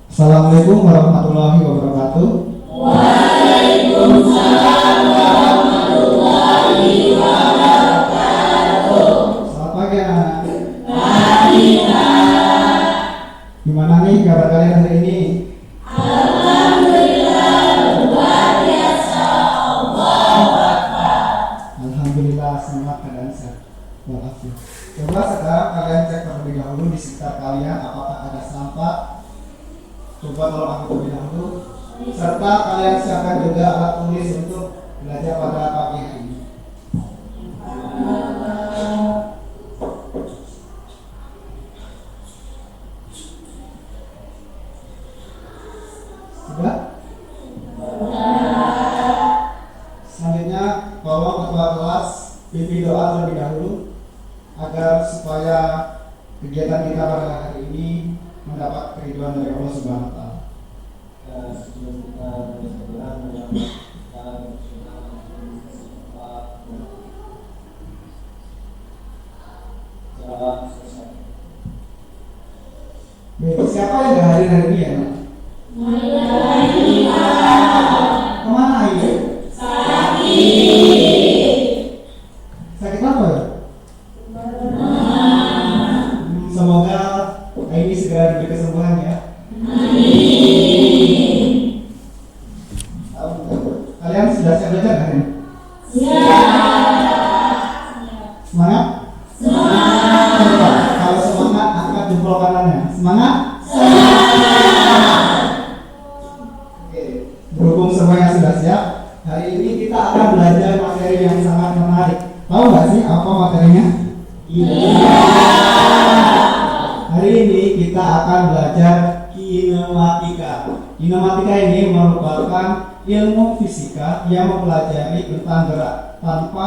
Assalamualaikum warahmatullahi wabarakatuh. Waalaikumsalam warahmatullahi wabarakatuh. Selamat pagi anak-anak. Pagi Pak. Gimana nih kabar kalian hari ini? Alhamdulillah luar biasa. Allahu Akbar. Alhamdulillah semangat keadaan sehat walafiat. Coba sekarang kalian cek terlebih dahulu di sekitar kalian apakah ada sampah. Coba tolong aku terlebih dahulu. Serta kalian siapkan juga alat tulis untuk belajar pada pagi hari ini. Sudah? Selanjutnya tolong ketua kelas pimpin doa terlebih dahulu agar supaya kegiatan kita pada hari ini mendapat keriduan dari Allah Subhanahu wa taala. Sebelum kita berjalan Siapa yang gak hadir hari ini ya? Kemana ini? Sakit apa ya? Semoga ini segera diberi kesembuhan ya. Kalian sudah siap belajar kan? Semangat? Coba, kalau semangat angkat jempol kanannya. Semangat? Oke, berhubung semuanya sudah siap, hari ini kita akan belajar materi yang sangat menarik. Tahu nggak sih apa materinya? Iya. Hari ini kita akan belajar kinematika. Kinematika ini merupakan ilmu fisika yang mempelajari tentang gerak tanpa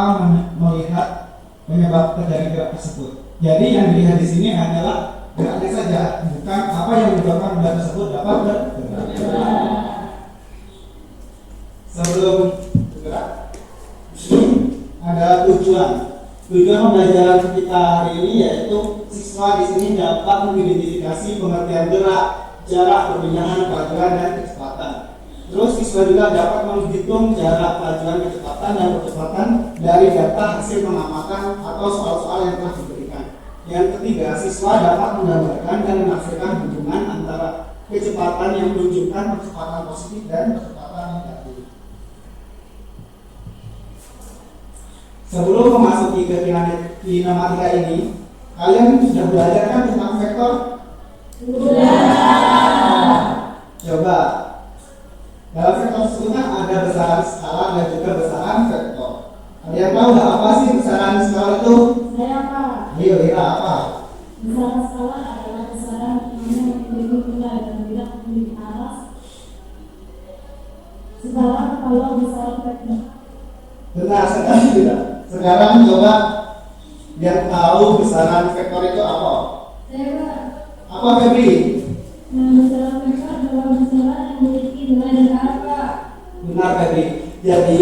melihat penyebab dari gerak tersebut. Jadi yang dilihat di sini adalah geraknya saja, bukan apa yang menyebabkan benda tersebut dapat bergerak. Sebelum bergerak, ada tujuan. Tujuan pembelajaran kita hari ini yaitu siswa di sini dapat mengidentifikasi pengertian gerak, jarak, perpindahan, kelajuan, dan kecepatan. Terus siswa juga dapat menghitung jarak, kelajuan, kecepatan, dan percepatan dari data hasil pengamatan atau soal-soal yang telah diberikan. Yang ketiga, siswa dapat menggambarkan dan menafsirkan hubungan antara kecepatan yang menunjukkan percepatan positif dan percepatan negatif. Sebelum memasuki ke kinematika ini, kalian sudah belajar kan tentang vektor? Coba, dalam vektor tersebut ada besaran skala dan juga besaran vektor. Kalian tahu nggak apa sih besaran skala itu? Saya apa? Ayo, Ira apa? Besaran skala adalah besaran yang memiliki nilai dan tidak memiliki arah. Sekarang kalau besaran vektor. Benar sekali tidak? Sekarang coba yang tahu besaran vektor itu apa? Saya Apa Febri? besaran vektor adalah besaran yang memiliki nilai dan arah. Benar Febri. Jadi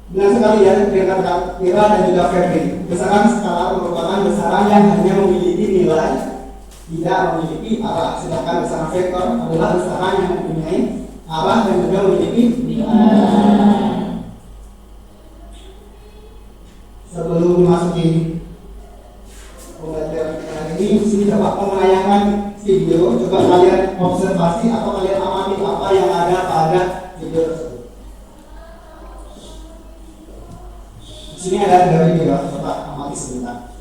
benar sekali ya dengan Ira dan juga Febri. Besaran skala merupakan besaran yang hanya memiliki nilai, tidak memiliki arah. Sedangkan besaran vektor adalah besaran yang mempunyai arah dan juga memiliki nilai. Sebelum memasuki pembelajaran kita hari ini, sini dapat menayangan video. Coba kalian observasi atau kalian amati apa yang ada pada video tersebut. Di sini ada video, coba amati sebentar.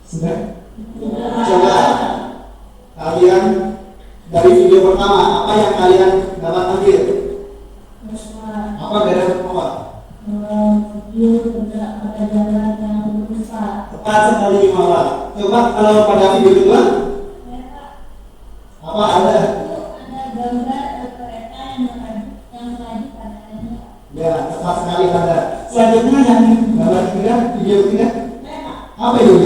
Sudah? Coba kalian dari video pertama, apa yang kalian dapat ambil? Apa beda pertama? Dia bergerak pada jalan yang lurus. Tepat sekali Mawar. Coba kalau pada video kedua, apa ada? Ada gambar kereta yang tadi padanya. Ya, tepat sekali ada. Selanjutnya yang gambar ketiga, video ketiga, apa itu?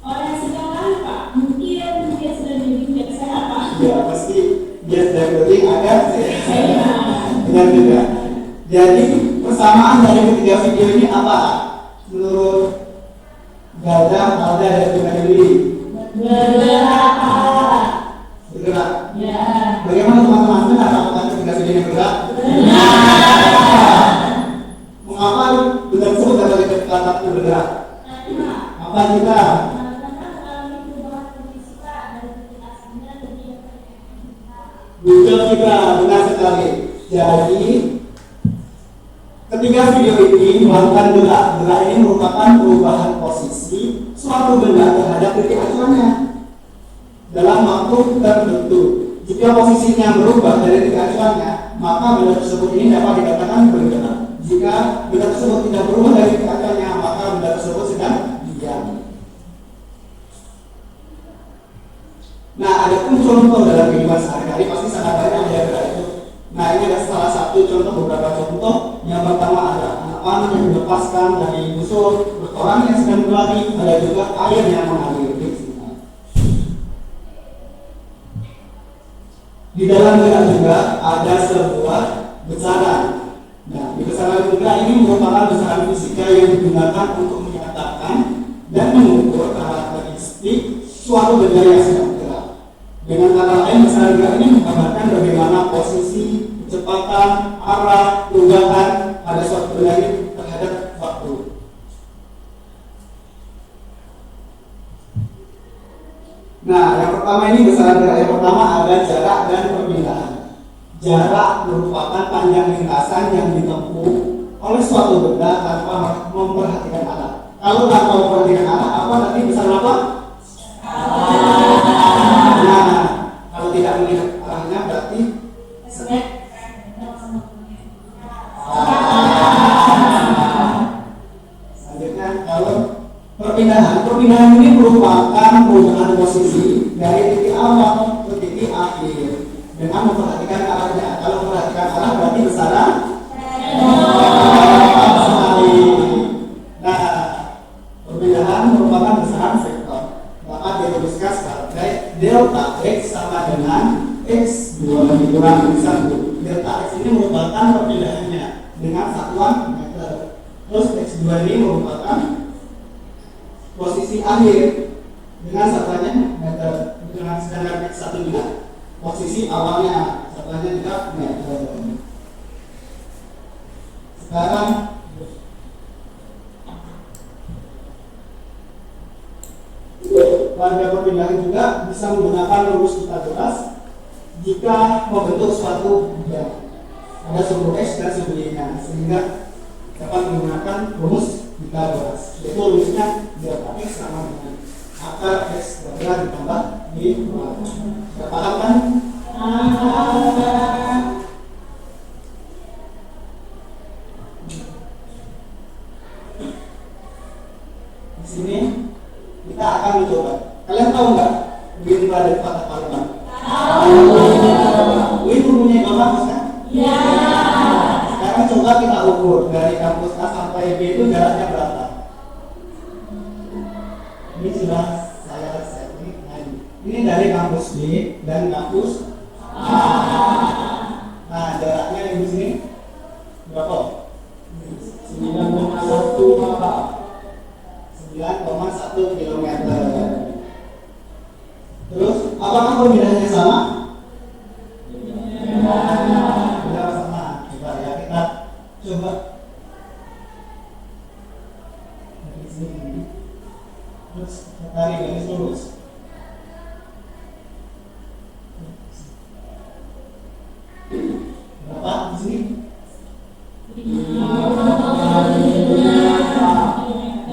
Orang sekarang Pak, mungkin dia sudah dibimbing saya Pak. Ya pasti dia sudah coding ada dengan juga. Jadi persamaan dari ketiga video video ini apa? Menurut Gajah, Alda, dan juga Dewi. Bergerak. Bergerak. Ya. Bagaimana teman-teman benar apakah ketika video ini bergerak? Benar. Mengapa benda tersebut dapat dikatakan bergerak? Apa kita? Betul kita, benar sekali. Jadi ketika video ini melakukan gerak ini merupakan perubahan posisi suatu benda terhadap titik acuannya dalam waktu tertentu. Jika posisinya berubah dari titik acuannya, maka benda tersebut ini dapat dikatakan bergerak. Jika benda tersebut tidak berubah dari titik acuannya, maka benda tersebut sedang diam. Nah, ada pun contoh dalam kehidupan sehari-hari pasti sangat banyak ya gerak itu. Nah, ini ada salah satu contoh, beberapa contoh. Yang pertama ada anak panah yang dilepaskan dari busur, orang yang sedang berlari, ada juga air yang mengalir di sini. Di dalam gerak juga ada sebuah besaran. Nah, di besaran gerak ini merupakan besaran fisika yang digunakan untuk menyatakan dan mengukur karakteristik suatu benda yang sedang bergerak. Dengan kata lain, besaran gerak ini menggambarkan bagaimana posisi, kecepatan, arah, perubahan pada suatu benda ini terhadap waktu. Nah, yang pertama ini besaran gerak. Yang pertama ada jarak dan perpindahan. Jarak merupakan panjang lintasan yang ditempuh oleh suatu benda tanpa memperhatikan arah. Kalau tanpa memperhatikan arah, apa nanti besaran apa? Nah, kalau tidak melihat arahnya berarti selanjutnya kalau perpindahan ini merupakan perubahan posisi dari titik awal ke titik akhir dengan memperhatikan arahnya. Kalau memperhatikan arah berarti besaran sekali. Nah, perpindahan merupakan besaran vektor. Maka dituliskan sebagai delta x sama dengan x2 dikurang 1. Delta x ini merupakan perpindahannya dengan satuan meter. Terus x2 ini merupakan posisi akhir dengan satuannya meter. Dengan sedangkan x1 juga posisi awalnya satuannya juga meter. Sekarang pada perpindahan juga bisa menggunakan rumus Pythagoras jika membentuk suatu benda. Ada sumbu x dan sumbu y-nya, sehingga dapat menggunakan rumus Pythagoras. Yaitu rumusnya delta x sama dengan akar x kuadrat ditambah y kuadrat. Sudah paham kan? Di sini kita akan mencoba. Kalian tahu nggak begini pada patah paluan? Tahu. Ini punya gambar kan? Ya. Sekarang coba kita ukur dari kampus A sampai B itu jaraknya berapa? Ini sudah saya set ini dari kampus B dan kampus A. Nah, jaraknya di sini berapa? 9,1 maka 9,1 km. Terus, apakah perbedaannya sama? Tidak sama. Coba ya kita coba dari sini. Terus tarik garis lurus. Berapa di sini?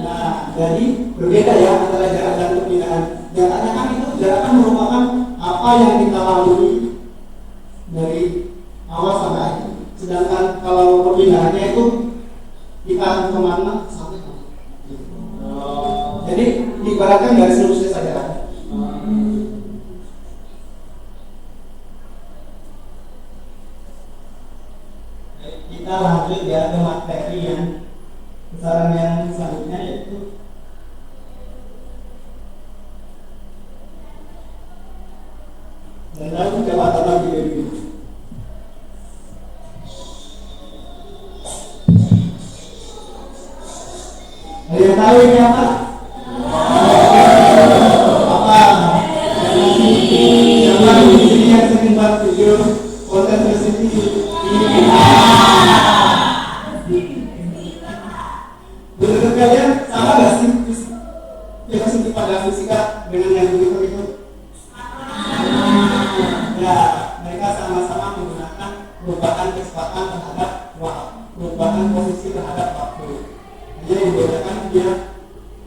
Nah, jadi berbeda ya antara jarak dan perpindahan. Jaraknya kan itu jarak kan merupakan apa yang kita lalui dari awal sampai akhir. Sedangkan kalau perpindahannya itu kita kemana sampai kemana. Jadi diibaratkan garis lurusnya saja. Kita lanjut ya ke materi yang besaran yang selanjutnya yaitu dan lalu coba tonton video ini. Ada yang tahu ini apa? Apa? Siapa di sini yang sering buat video konten sensitif? Menurut kalian sama nggak sih filosofi pada fisika dengan yang begitu? Ya, mereka sama-sama menggunakan perubahan kecepatan terhadap waktu, perubahan posisi terhadap waktu. Hanya yang membedakan dia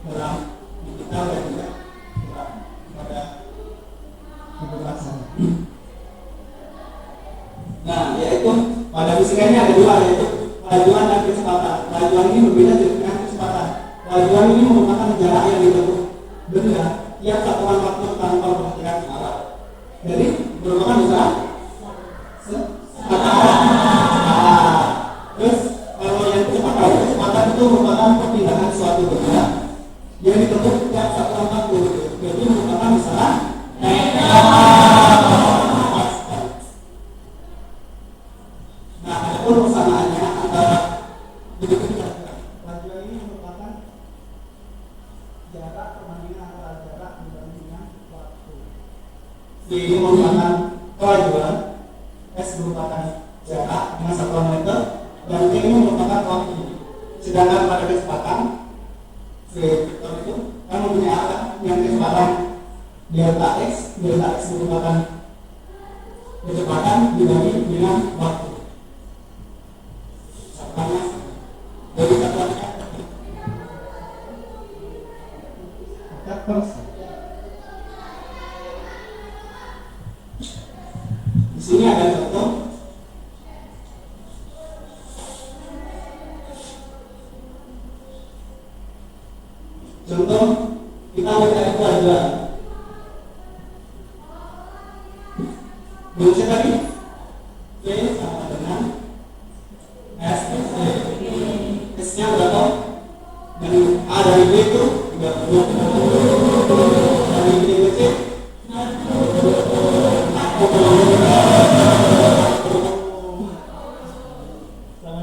dalam digital dan juga pada kebetulan sana. Nah, yaitu pada fisika ini ada dua, yaitu kelajuan dan kecepatan. Kelajuan ini berbeda dengan kecepatan. Kelajuan ini merupakan jarak yang ditempuh benda yang satuan waktu tanpa perhatian arah. Jadi merupakan jarak terus kalau yang kecepatan itu merupakan perpindahan suatu benda yang ditempuh tiap satuan waktu. Jadi merupakan misalnya nah, ada pun persamaannya antara begitu kira-kira. Kelajuan ini merupakan jarak perbandingan antara jarak dibandingkan waktu. Ini merupakan kelajuan, S merupakan jarak dengan satuan meter, dan T ini merupakan waktu. Sedangkan pada kecepatan, V itu kan mempunyai arah yang kecepatan delta X merupakan kecepatan dibagi dengan waktu. Satuannya dari satuannya di sini ada contoh. Contoh kita mencari kelajuan. Rumusnya tadi V sama dengan S. S-nya berapa? Dan A dari B itu 30. Dari B ke C sama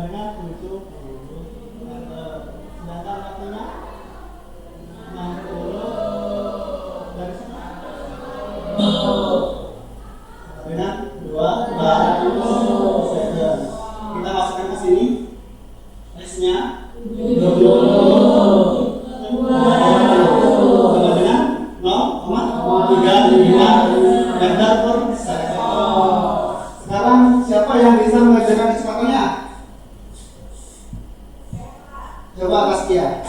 dengan 70. Sedangkan waktunya 60 dari sana dengan 2 second. Kita masukkan ke sini S-nya 20 sama dengan 0,355 meter per second. Sekarang siapa yang bisa mengerjakan kecepatannya? Coba Kaskia.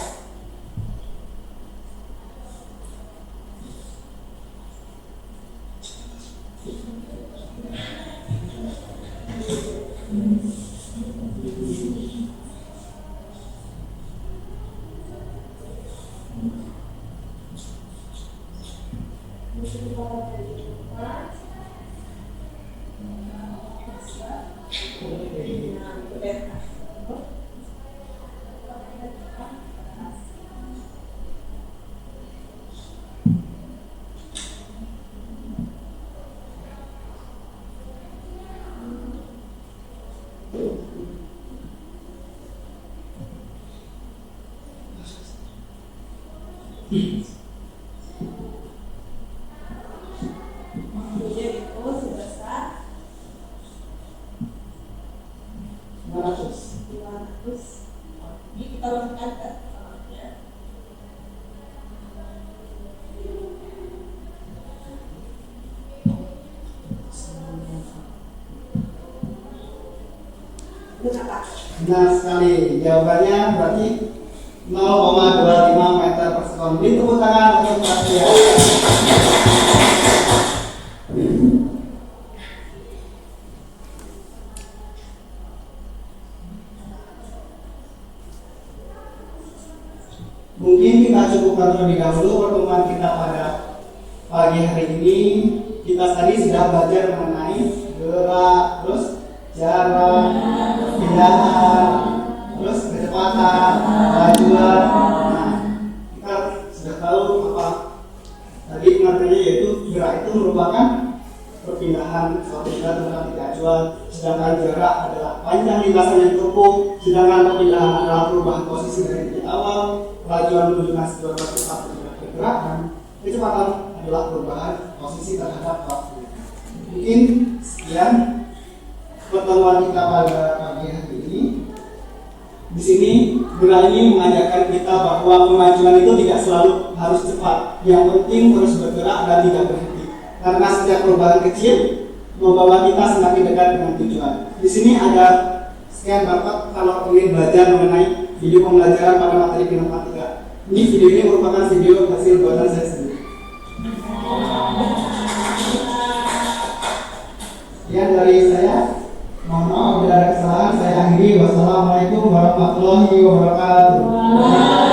Benar sekali, jawabannya berarti 0,25 meter per sekon. Beri tepuk tangan untuk Kaskia. Mungkin kita cukupkan terlebih dahulu pertemuan kita pada pagi hari ini. Kita tadi sudah belajar mengenai gerak, terus jarak, perpindahan, terus kecepatan, kelajuan. Nah, kita sudah tahu apa tadi pengertiannya, yaitu gerak itu merupakan perpindahan suatu benda terhadap kelajuan, sedangkan jarak adalah panjang lintasan yang ditempuh. Sedangkan perpindahan adalah perubahan posisi dari titik awal, kelajuan menuju sebuah tempat pergerakan, kecepatan adalah perubahan posisi terhadap waktu. Mungkin sekian pertemuan kita pada pagi hari ini. Di sini Gura ini mengajarkan kita bahwa kemajuan itu tidak selalu harus cepat. Yang penting terus bergerak dan tidak berhenti. Karena setiap perubahan kecil membawa kita semakin dekat dengan tujuan. Di sini ada sekian bapak kalau ingin belajar mengenai video pembelajaran pada materi pneumatika. Ini video ini merupakan video hasil buatan saya sendiri. Sekian dari saya. Mohon maaf bila ada kesalahan, saya akhiri. Wassalamualaikum warahmatullahi wabarakatuh.